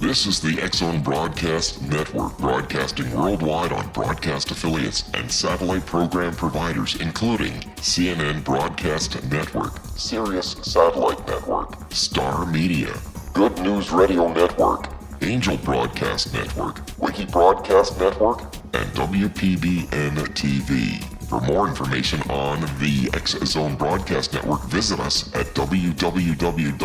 This is the X-Zone Broadcast Network, broadcasting worldwide on broadcast affiliates and satellite program providers, including CNN Broadcast Network, Sirius Satellite Network, Star Media, Good News Radio Network, Angel Broadcast Network, Wiki Broadcast Network, and WPBN TV. For more information on the X-Zone Broadcast Network, visit us at www.xzbn.net.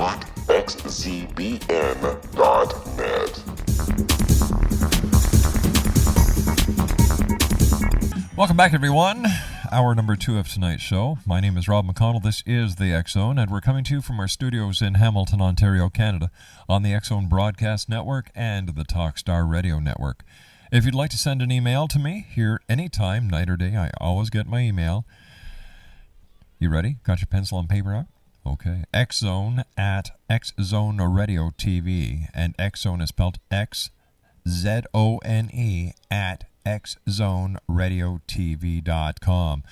Welcome back, everyone. Hour number 2 of tonight's show. My name is Rob McConnell. This is the X-Zone, and we're coming to you from our studios in Hamilton, Ontario, Canada, on the X-Zone Broadcast Network and the Talkstar Radio Network. If you'd like to send an email to me here anytime, night or day, I always get my email. You ready? Got your pencil and paper out? Okay. Xzone at Xzone Radio TV, and Xzone is spelled Xzone at xzoneradiotv.com.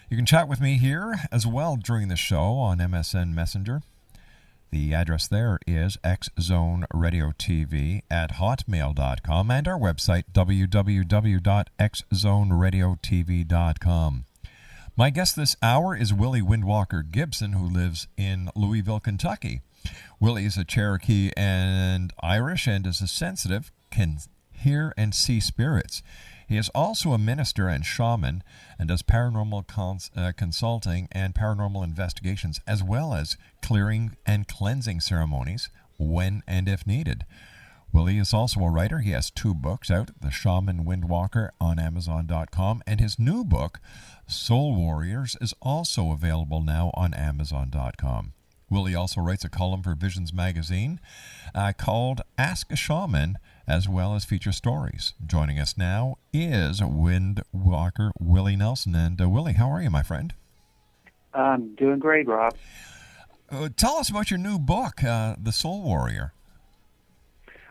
You can chat with me here as well during the show on MSN Messenger. The address there is xzoneradiotv at hotmail.com, and our website, www.xzoneradiotv.com. My guest this hour is Willie Windwalker Gibson, who lives in Louisville, Kentucky. Willie is a Cherokee and Irish and is a sensitive, can hear and see spirits. He is also a minister and shaman and does paranormal consulting and paranormal investigations, as well as clearing and cleansing ceremonies when and if needed. Willie is also a writer. He has 2 books out, The Shaman Windwalker on Amazon.com, and his new book, Soul Warriors, is also available now on Amazon.com. Willie also writes a column for Visions magazine called Ask a Shaman, as well as feature stories. Joining us now is Windwalker Willie Nelson. And Willie, how are you, my friend? I'm doing great, Rob. Tell us about your new book, The Soul Warrior.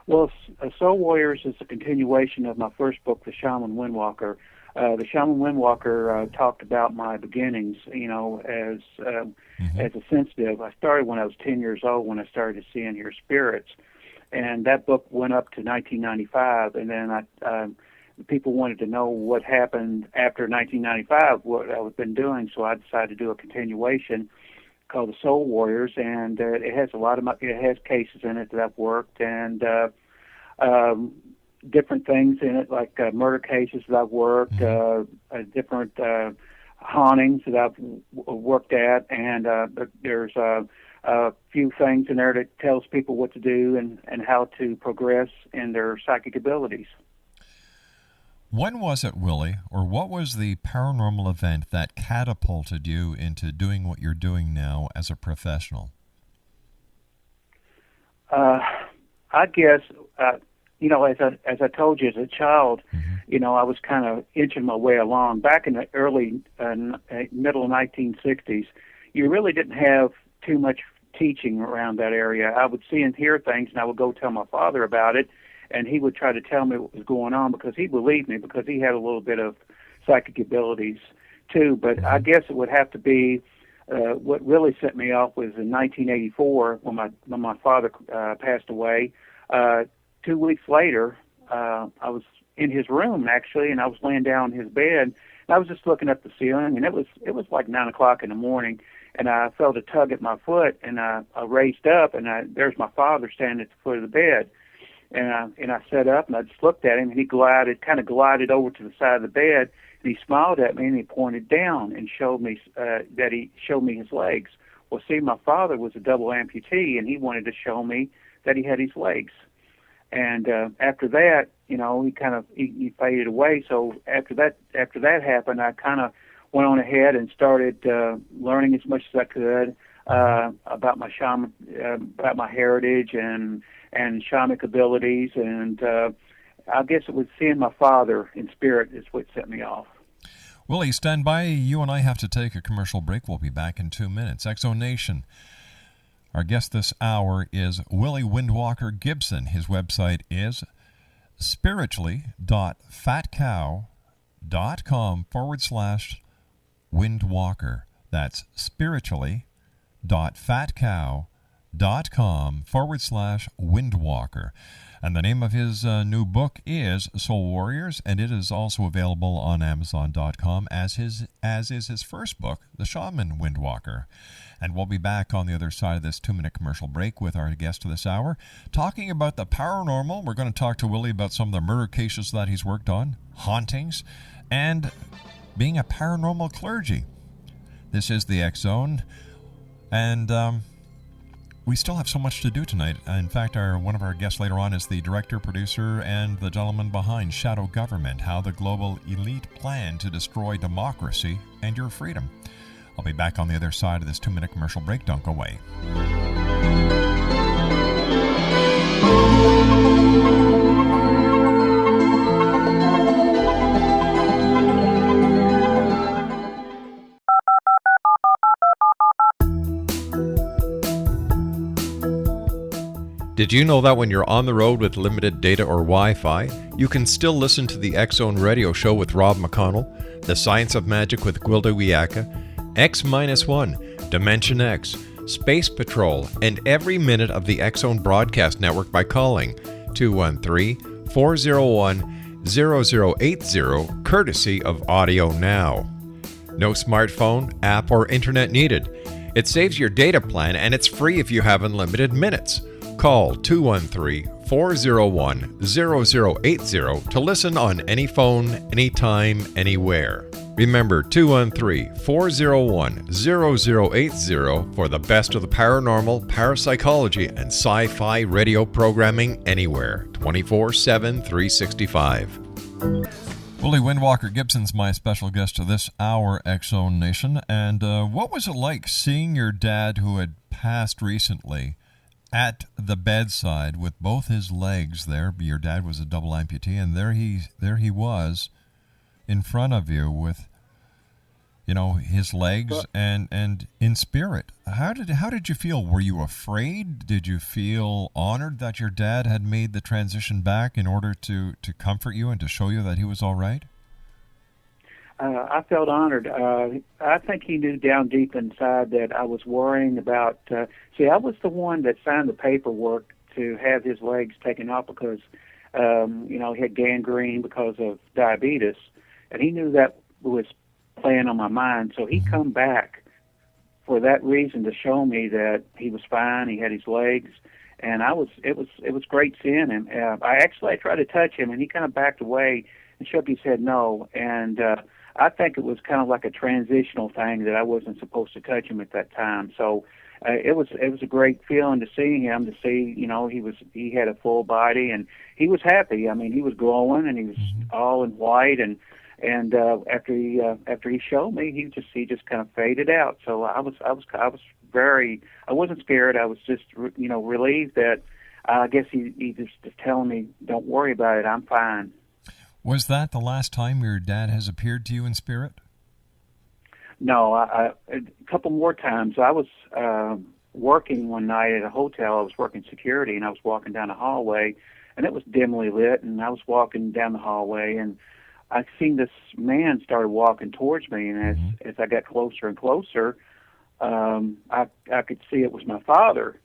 Well, Soul Warriors is a continuation of my first book, The Shaman Windwalker. The Shaman Windwalker talked about my beginnings, as a sensitive. I started when I was 10 years old when I started to see and hear spirits. And that book went up to 1995, and then people wanted to know what happened after 1995, what I've been doing, so I decided to do a continuation called The Soul Warriors, and it has it has cases in it that I've worked, and different things in it, like murder cases that I've worked, different hauntings that I've worked at, and there's a few things in there that tells people what to do and how to progress in their psychic abilities. When was it, Willie, or what was the paranormal event that catapulted you into doing what you're doing now as a professional? I guess, as I told you, as a child, I was kind of inching my way along. Back in the early, middle 1960s, you really didn't have too much teaching around that area. I would see and hear things, and I would go tell my father about it, and he would try to tell me what was going on because he believed me, because he had a little bit of psychic abilities too. But I guess it would have to be what really set me off was in 1984 when my father passed away. 2 weeks later, I was in his room actually, and I was laying down in his bed, and I was just looking up the ceiling, and it was like 9 o'clock in the morning. And I felt a tug at my foot, and I raised up, and there's my father standing at the foot of the bed. And I sat up, and I just looked at him, and he kind of glided over to the side of the bed, and he smiled at me, and he pointed down and showed me his legs. Well, see, my father was a double amputee, and he wanted to show me that he had his legs. And after that, he faded away. So after that happened, I kind of went on ahead and started learning as much as I could about my shaman, about my heritage and shamanic abilities, and I guess it was seeing my father in spirit is what set me off. Willie, stand by. You and I have to take a commercial break. We'll be back in 2 minutes. X-Zone Nation. Our guest this hour is Willie Windwalker Gibson. His website is spiritually.fatcow.com/Windwalker. That's spiritually.fatcow.com Amazon.com/Windwalker. And the name of his new book is Soul Warriors, and it is also available on Amazon.com as is his first book, The Shaman Windwalker. And we'll be back on the other side of this 2-minute commercial break with our guest this hour, talking about the paranormal. We're going to talk to Willie about some of the murder cases that he's worked on, hauntings, and being a paranormal clergy. This is the X Zone, and we still have so much to do tonight. In fact, one of our guests later on is the director, producer, and the gentleman behind Shadow Government, how the global elite plan to destroy democracy and your freedom. I'll be back on the other side of this 2-minute commercial break. Don't go away. Did you know that when you're on the road with limited data or Wi-Fi, you can still listen to the X-Zone radio show with Rob McConnell, The Science of Magic with Gwilda Wiyaka, X-1, Dimension X, Space Patrol, and every minute of the X-Zone broadcast network by calling 213-401-0080, courtesy of Audio Now. No smartphone, app, or internet needed. It saves your data plan, and it's free if you have unlimited minutes. Call 213-401-0080 to listen on any phone, anytime, anywhere. Remember 213-401-0080 for the best of the paranormal, parapsychology, and sci-fi radio programming anywhere, 24/7, 365. Willie Windwalker Gibson's my special guest to this hour, X-Zone Nation. And what was it like seeing your dad, who had passed recently, at the bedside with both his legs there? Your dad was a double amputee, and there he was in front of you with, his legs and in spirit. How did you feel? Were you afraid? Did you feel honored that your dad had made the transition back in order to comfort you and to show you that he was all right? I felt honored. I think he knew down deep inside that I was worrying about. I was the one that signed the paperwork to have his legs taken off because, he had gangrene because of diabetes, and he knew that was playing on my mind. So he come back for that reason, to show me that he was fine. He had his legs, and it was great seeing him. I tried to touch him, and he kind of backed away and shook his head no. And I think it was kind of like a transitional thing that I wasn't supposed to touch him at that time. So it was a great feeling to see him, to see, he had a full body and he was happy. I mean, he was glowing and he was all in white, and after he showed me, he just kind of faded out. So I wasn't scared. I was just relieved that I guess he just telling me, don't worry about it, I'm fine. Was that the last time your dad has appeared to you in spirit? No, a couple more times. I was working one night at a hotel. I was working security, and I was walking down the hallway, and it was dimly lit, and I was walking down the hallway, and I seen this man started walking towards me, and as I got closer and closer, I could see it was my father.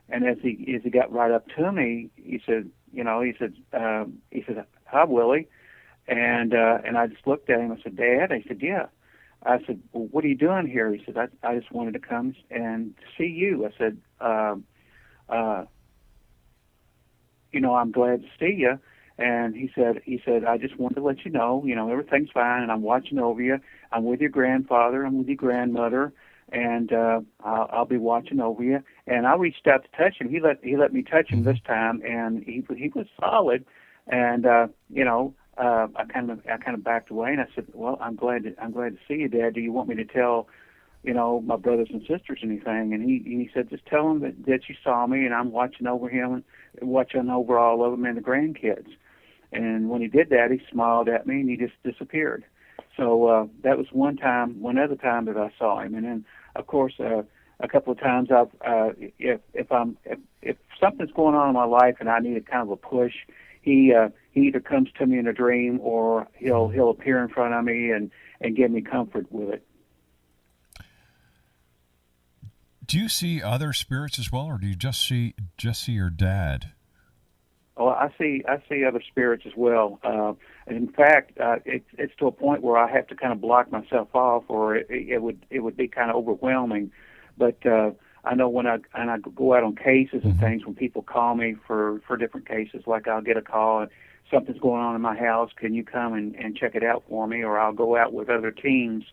And as he got right up to me, he said, "Hi, Willie." And I just looked at him. I said, "Dad?" I said, "Yeah." I said, "Well, what are you doing here?" He said, I just wanted to come and see you." I said, "I'm glad to see you." And he said, "I just wanted to let you know, everything's fine, and I'm watching over you. I'm with your grandfather, I'm with your grandmother, and I'll be watching over you." And I reached out to touch him. He let me touch him this time, and he was solid. And I kind of backed away, and I said, "Well, I'm glad to see you, Dad. Do you want me to tell, my brothers and sisters anything?" And he said, "Just tell them that you saw me, and I'm watching over him, and watching over all of them and the grandkids." And when he did that, he smiled at me, and he just disappeared. So that was one other time that I saw him. And then, of course, a couple of times if something's going on in my life and I need a kind of a push, he either comes to me in a dream or he'll appear in front of me and give me comfort with it. Do you see other spirits as well, or do you just see your dad? Oh, I see other spirits as well. In fact, it's to a point where I have to kind of block myself off, or it would be kind of overwhelming. But I know when I go out on cases and things, when people call me for different cases, like I'll get a call and something's going on in my house, can you come and check it out for me? Or I'll go out with other teams.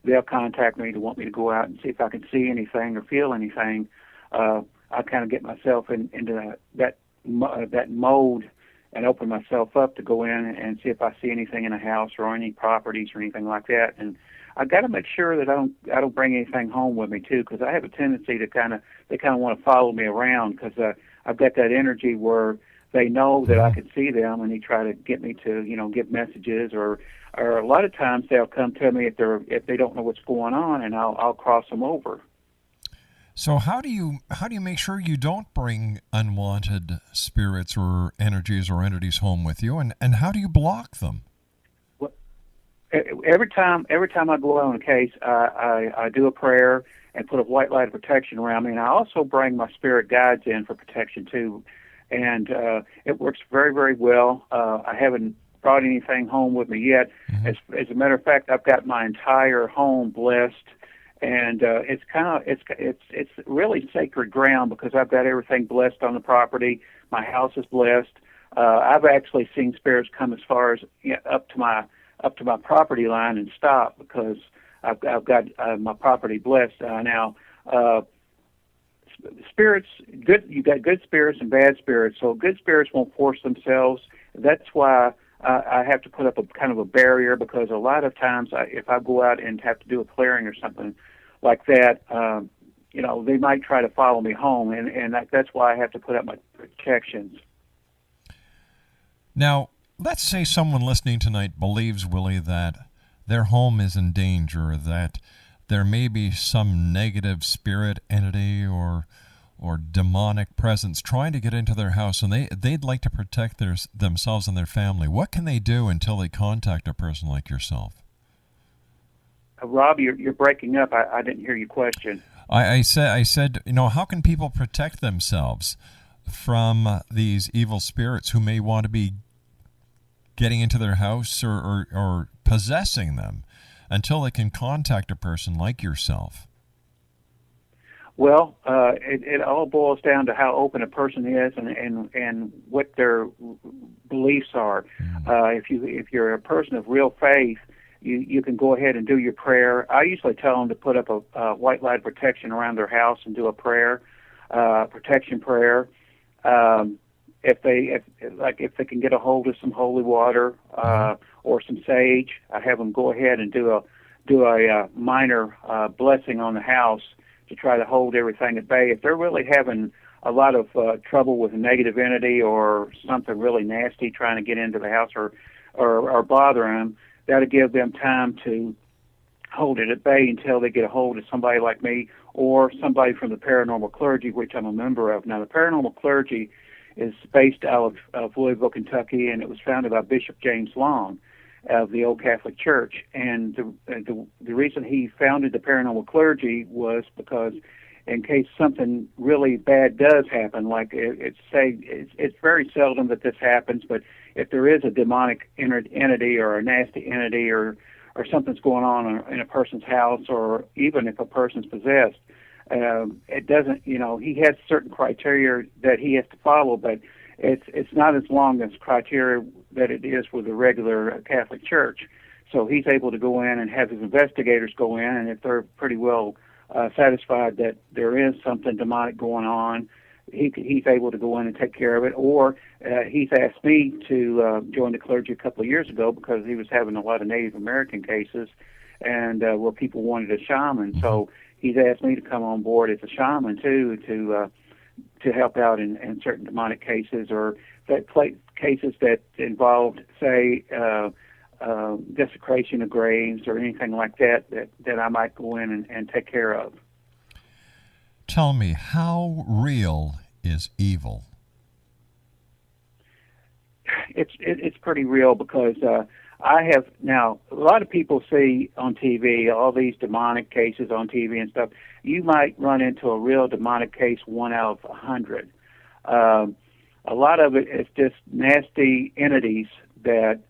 They'll contact me to want me to go out and see if I can see anything or feel anything. I kind of get myself into that mode and open myself up to go in and see if I see anything in a house or any properties or anything like that. And I got to make sure that I don't bring anything home with me too, because I have a tendency to they kind of want to follow me around, because I've got that energy where they know that I can see them, and they try to get me to give messages, or a lot of times they'll come to me if they don't know what's going on, and I'll cross them over. So how do you make sure you don't bring unwanted spirits or energies or entities home with you, and how do you block them? Well, every time I go out on a case, I do a prayer and put a white light of protection around me, and I also bring my spirit guides in for protection too, and it works very, very well. I haven't brought anything home with me yet. As a matter of fact, I've got my entire home blessed. And it's really sacred ground, because I've got everything blessed on the property. My house is blessed. I've actually seen spirits come as far as up to my property line and stop, because I've got my property blessed. Now, spirits, you got good spirits and bad spirits. So good spirits won't force themselves. That's why I have to put up a kind of a barrier, because a lot of times if I go out and have to do a clearing or something like that, they might try to follow me home, and that's why I have to put up my protections. Now, let's say someone listening tonight believes, Willie, that their home is in danger, that there may be some negative spirit entity or demonic presence trying to get into their house, and they'd like to protect themselves and their family. What can they do until they contact a person like yourself? Rob, you're breaking up. I didn't hear your question. I said, how can people protect themselves from these evil spirits who may want to be getting into their house or possessing them until they can contact a person like yourself? Well, it all boils down to how open a person is and what their beliefs are. If you're a person of real faith, you can go ahead and do your prayer. I usually tell them to put up a white light of protection around their house and do a prayer, protection prayer. If they can get a hold of some holy water or some sage, I have them go ahead and do a minor blessing on the house to try to hold everything at bay. If they're really having a lot of trouble with a negative entity or something really nasty trying to get into the house or bother them, that'll give them time to hold it at bay until they get a hold of somebody like me or somebody from the paranormal clergy, which I'm a member of. Now, the paranormal clergy is based out of Louisville, Kentucky, and it was founded by Bishop James Long of the Old Catholic Church. And the reason he founded the paranormal clergy was because in case something really bad does happen, like it's very seldom that this happens, but if there is a demonic entity or a nasty entity or something's going on in a person's house, or even if a person's possessed, it doesn't, he has certain criteria that he has to follow, but it's not as long as criteria that it is with the regular Catholic Church. So he's able to go in and have his investigators go in, and if they're pretty well satisfied that there is something demonic going on, he's able to go in and take care of it. Or he's asked me to join the clergy a couple of years ago because he was having a lot of Native American cases, and where people wanted a shaman. So he's asked me to come on board as a shaman too, to help out in certain demonic cases, or cases that involved, say, desecration of graves or anything like that I might go in and take care of. Tell me, how real is evil? It's pretty real, because I have now. A lot of people see on TV all these demonic cases on TV and stuff. You might run into a real demonic case 1 out of 100. A lot of it is just nasty entities that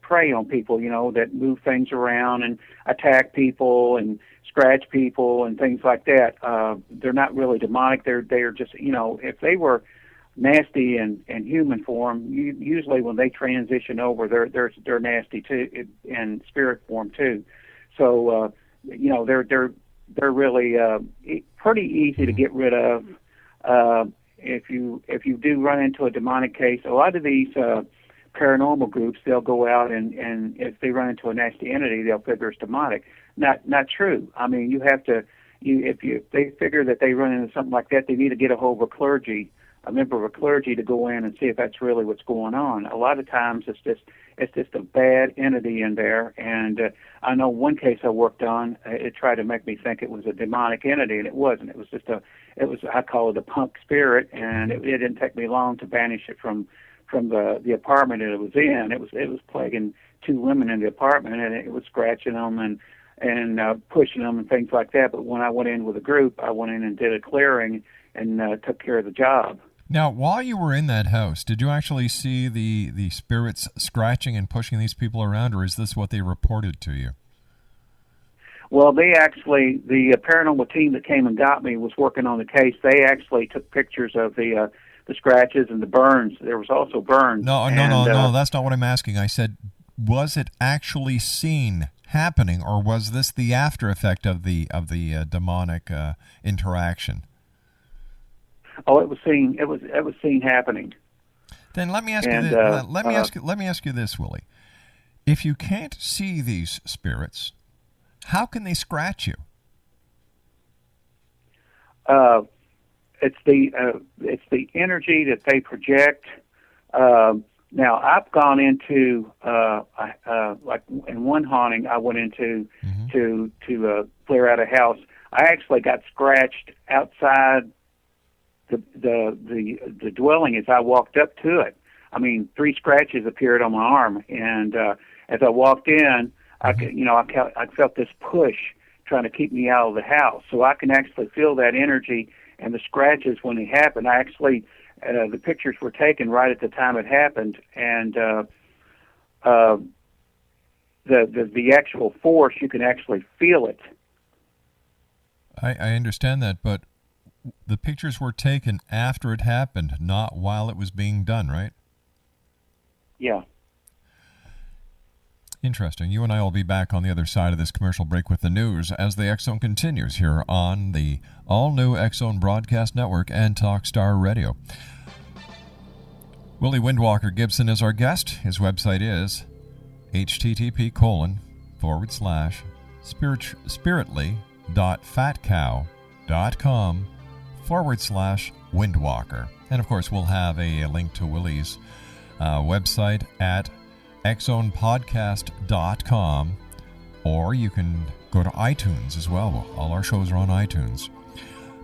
prey on people. That move things around and attack people and scratch people and things like that. They're not really demonic. They're just if they were nasty in human form, usually when they transition over, they're nasty too in spirit form too. So they're really pretty easy to get rid of. If you do run into a demonic case, a lot of these paranormal groups, they'll go out and if they run into a nasty entity, they'll figure it's demonic. Not true. I mean, you have to. If they figure that they run into something like that, they need to get a hold of a member of a clergy to go in and see if that's really what's going on. A lot of times it's just a bad entity in there. And I know one case I worked on, it tried to make me think it was a demonic entity, and it wasn't. It was just I call it a punk spirit, and it didn't take me long to banish it from the apartment that it was in. It was plaguing 2 women in the apartment, and it was scratching them and pushing them and things like that. But when I went in with a group, I went in and did a clearing and took care of the job. Now, while you were in that house, did you actually see the spirits scratching and pushing these people around, or is this what they reported to you? Well, the paranormal team that came and got me was working on the case. They actually took pictures of the scratches and the burns. There was also burns. No, that's not what I'm asking. I said, was it actually seen happening, or was this the after effect of the demonic interaction? Oh, it was seen. It was seen happening. Then let me ask you this. Let me ask you this, Willie. If you can't see these spirits, how can they scratch you? It's the energy that they project. Now, I've gone into like in one haunting, I went into to clear out a house. I actually got scratched outside the dwelling as I walked up to it. I mean, 3 scratches appeared on my arm, and as I walked in, I felt this push trying to keep me out of the house. So I can actually feel that energy and the scratches when they happen. I actually the pictures were taken right at the time it happened, and the actual force, you can actually feel it. I understand that, but the pictures were taken after it happened, not while it was being done, right? Yeah. Interesting. You and I will be back on the other side of this commercial break with the news as the X Zone continues here on the all-new X Zone Broadcast Network and Talkstar Radio. Willie Windwalker Gibson is our guest. His website is http://spiritly.fatcow.com/Windwalker. And of course, we'll have a link to Willie's website at xzonepodcast.com, or you can go to iTunes as well. All our shows are on iTunes.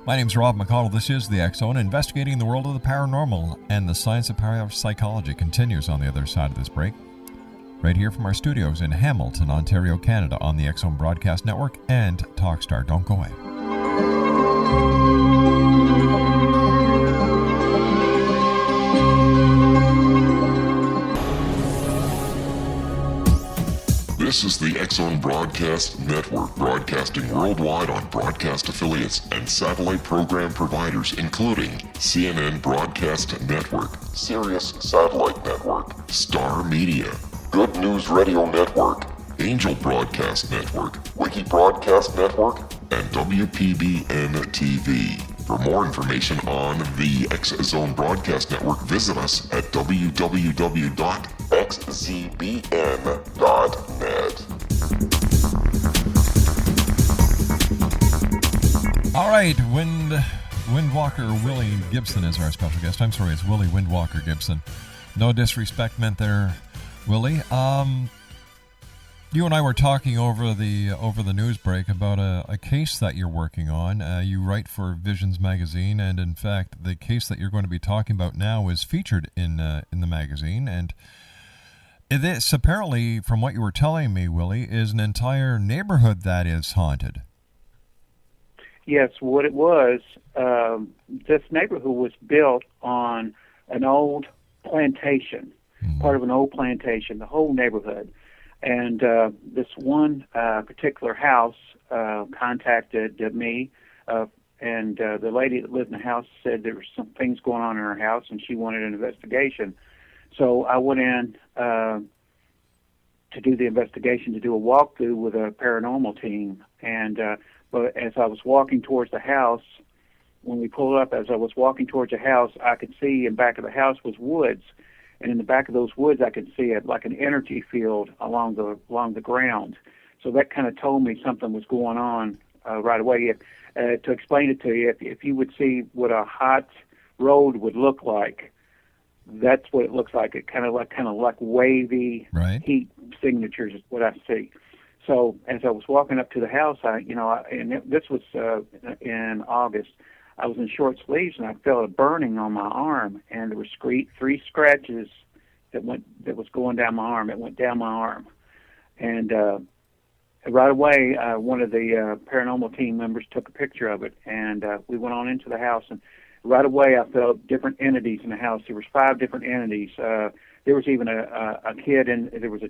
My name's Rob McConnell. This is the X Zone, investigating the world of the paranormal, and the science of parapsychology continues on the other side of this break. Right here from our studios in Hamilton, Ontario, Canada, on the X Zone Broadcast Network and Talkstar. Don't go away. This is the X Zone Broadcast Network, broadcasting worldwide on broadcast affiliates and satellite program providers, including CNN Broadcast Network, Sirius Satellite Network, Star Media, Good News Radio Network, Angel Broadcast Network, Wiki Broadcast Network, and WPBN TV. For more information on the X Zone Broadcast Network, visit us at www.xzbn.net. All right, Windwalker Willie Gibson is our special guest. I'm sorry, it's Willie Windwalker Gibson. No disrespect meant there, Willie. You and I were talking over the news break about a case that you're working on. You write for Visions magazine, and in fact, the case that you're going to be talking about now is featured in the magazine. And This apparently, from what you were telling me, Willie, is an entire neighborhood that is haunted. Yes, what it was, this neighborhood was built on an old plantation, part of an old plantation, the whole neighborhood. And this one particular house contacted me, and the lady that lived in the house said there were some things going on in her house, and she wanted an investigation. So I went in to do the investigation, to do a walkthrough with a paranormal team. And but as I was walking towards the house, when we pulled up, as I was walking towards the house, I could see in back of the house was woods, and in the back of those woods, I could see it like an energy field along the ground. So that kind of told me something was going on right away. To explain it to you, if you would see what a hot road would look like, that's what it looks like. It kind of like wavy heat signatures is what I see. So as I was walking up to the house, this was in August. I was in short sleeves and I felt a burning on my arm, and there were three scratches that was going down my arm. It went down my arm, and right away, one of the paranormal team members took a picture of it, and we went on into the house. And right away, I felt different entities in the house. There was 5 different entities. There was even a kid, and there was a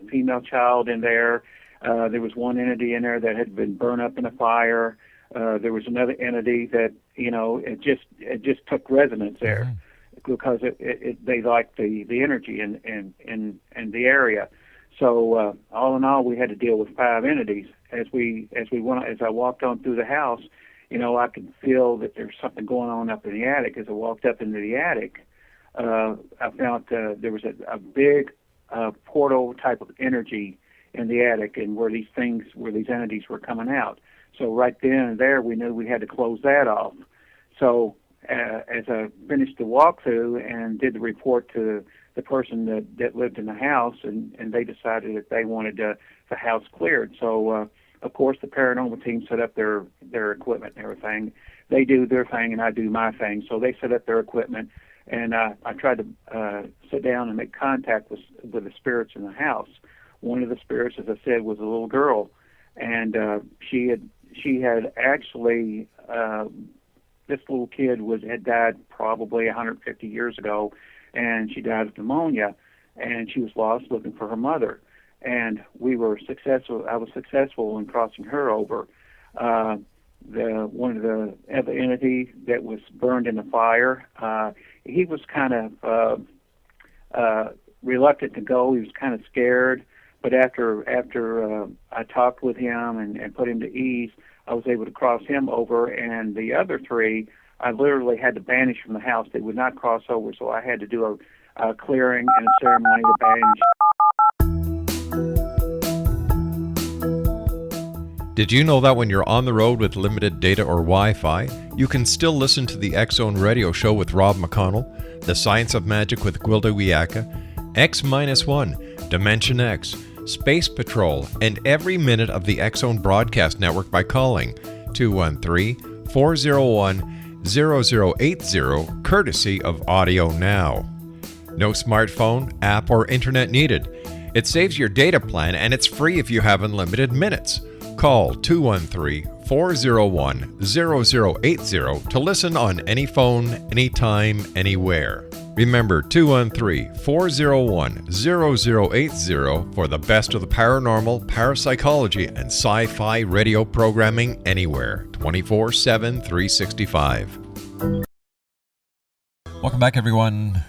female child in there. There was one entity in there that had been burned up in a fire. There was another entity that, it just took resonance there because they liked the energy and the area. So all in all, we had to deal with 5 entities. As I walked on through the house, I could feel that there's something going on up in the attic. As I walked up into the attic, I found there was a big portal type of energy in the attic, and where these entities were coming out. So right then and there, we knew we had to close that off. So as I finished the walkthrough and did the report to the person that lived in the house, and they decided that they wanted the house cleared. So of course, the paranormal team set up their equipment and everything. They do their thing, and I do my thing. So they set up their equipment, and I tried to sit down and make contact with the spirits in the house. One of the spirits, as I said, was a little girl, and she had actually this little kid had died probably 150 years ago, and she died of pneumonia, and she was lost looking for her mother. And we were successful. I was successful in crossing her over. One of the other entity that was burned in the fire, he was kind of reluctant to go. He was kind of scared. But after I talked with him and put him to ease, I was able to cross him over. And the other 3, I literally had to banish from the house. They would not cross over, so I had to do a clearing and a ceremony to banish. Did you know that when you're on the road with limited data or Wi-Fi, you can still listen to the X-Zone Radio Show with Rob McConnell, The Science of Magic with Gwilda Wiyaka, X-1, Dimension X, Space Patrol, and every minute of the X-Zone Broadcast Network by calling 213-401-0080, courtesy of Audio Now. No smartphone, app, or internet needed. It saves your data plan, and it's free if you have unlimited minutes. Call 213-401-0080 to listen on any phone, anytime, anywhere. Remember 213-401-0080 for the best of the paranormal, parapsychology, and sci-fi radio programming anywhere, 24/7, 365. Welcome back, everyone.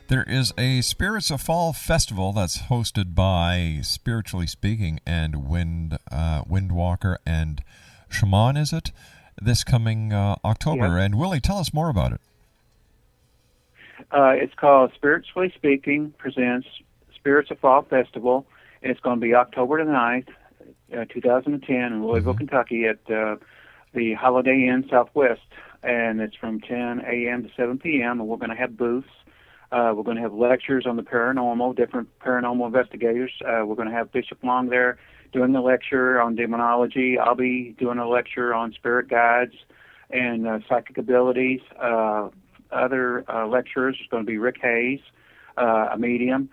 There is a Spirits of Fall festival that's hosted by Spiritually Speaking and Windwalker and Shaman, is it? This coming October. Yeah. And Willie, tell us more about it. It's called Spiritually Speaking presents Spirits of Fall Festival, and it's going to be October the 9th, 2010 in Louisville, Kentucky at the Holiday Inn Southwest, and it's from 10 a.m. to 7 p.m., and we're going to have booths. We're going to have lectures on the paranormal, different paranormal investigators. We're going to have Bishop Long there doing a lecture on demonology. I'll be doing a lecture on spirit guides and psychic abilities. Other lecturers is going to be Rick Hayes, a medium.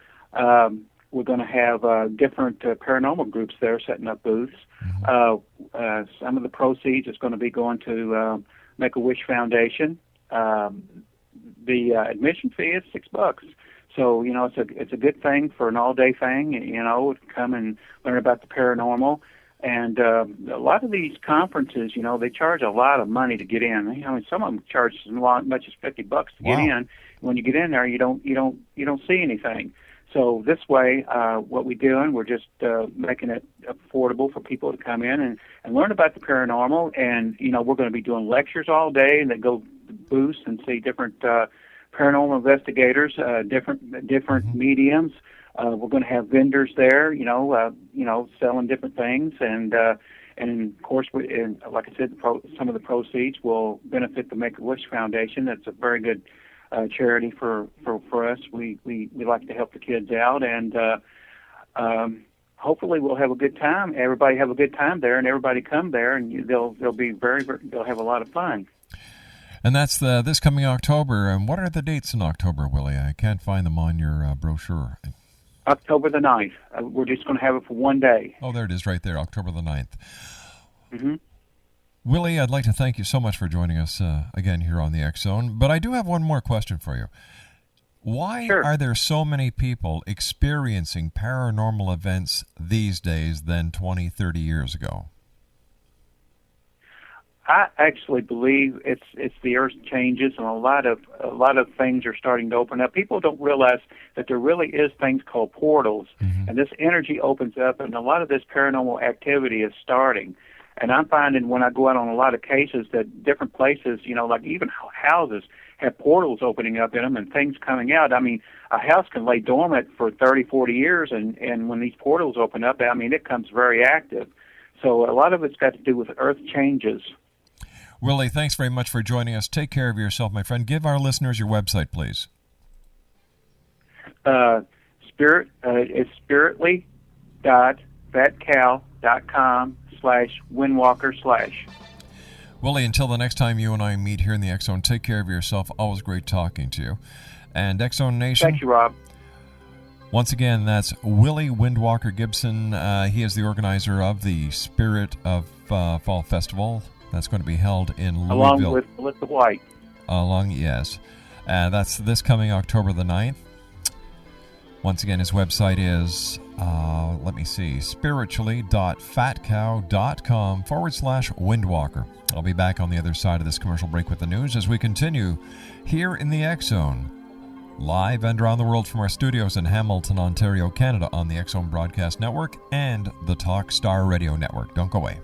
we're going to have different paranormal groups there setting up booths. Some of the proceeds is going to be going to Make-A-Wish Foundation. The admission fee is $6. So, it's a good thing for an all-day thing, to come and learn about the paranormal. And a lot of these conferences, they charge a lot of money to get in. Some of them charge as much as $50 to get in. When you get in there, you don't see anything. So this way, what we're doing, we're just making it affordable for people to come in and learn about the paranormal. And we're going to be doing lectures all day, and they go to booths and see different paranormal investigators, different mediums. We're going to have vendors there, selling different things, and of course, like I said, some of the proceeds will benefit the Make-A-Wish Foundation. That's a very good charity for us. We like to help the kids out, and hopefully we'll have a good time. Everybody have a good time there, and everybody come there, and they'll be they'll have a lot of fun. And that's this coming October. And what are the dates in October, Willie? I can't find them on your brochure. October the 9th. We're just going to have it for one day. Oh, there it is right there, October the 9th. Mm-hmm. Willie, I'd like to thank you so much for joining us again here on the X Zone. But I do have one more question for you. Why are there so many people experiencing paranormal events these days than 20, 30 years ago? I actually believe it's the earth changes, and a lot of things are starting to open up. People don't realize that there really is things called portals, and this energy opens up, and a lot of this paranormal activity is starting. And I'm finding when I go out on a lot of cases that different places, like even houses, have portals opening up in them and things coming out. I mean, a house can lay dormant for 30, 40 years, and when these portals open up, it comes very active. So a lot of it's got to do with earth changes. Willie, thanks very much for joining us. Take care of yourself, my friend. Give our listeners your website, please. It's spiritly.fatcow.com/Windwalker/. Willie, until the next time you and I meet here in the X Zone, take care of yourself. Always great talking to you. And X Zone Nation. Thank you, Rob. Once again, that's Willie Windwalker Gibson. He is the organizer of the Spirit of Fall Festival. That's going to be held in Louisville. Along with Melissa White. Yes. That's this coming October the 9th. Once again, his website is, spiritually.fatcow.com/Windwalker. I'll be back on the other side of this commercial break with the news as we continue here in the X Zone, live and around the world from our studios in Hamilton, Ontario, Canada, on the X Zone Broadcast Network and the Talk Star Radio Network. Don't go away.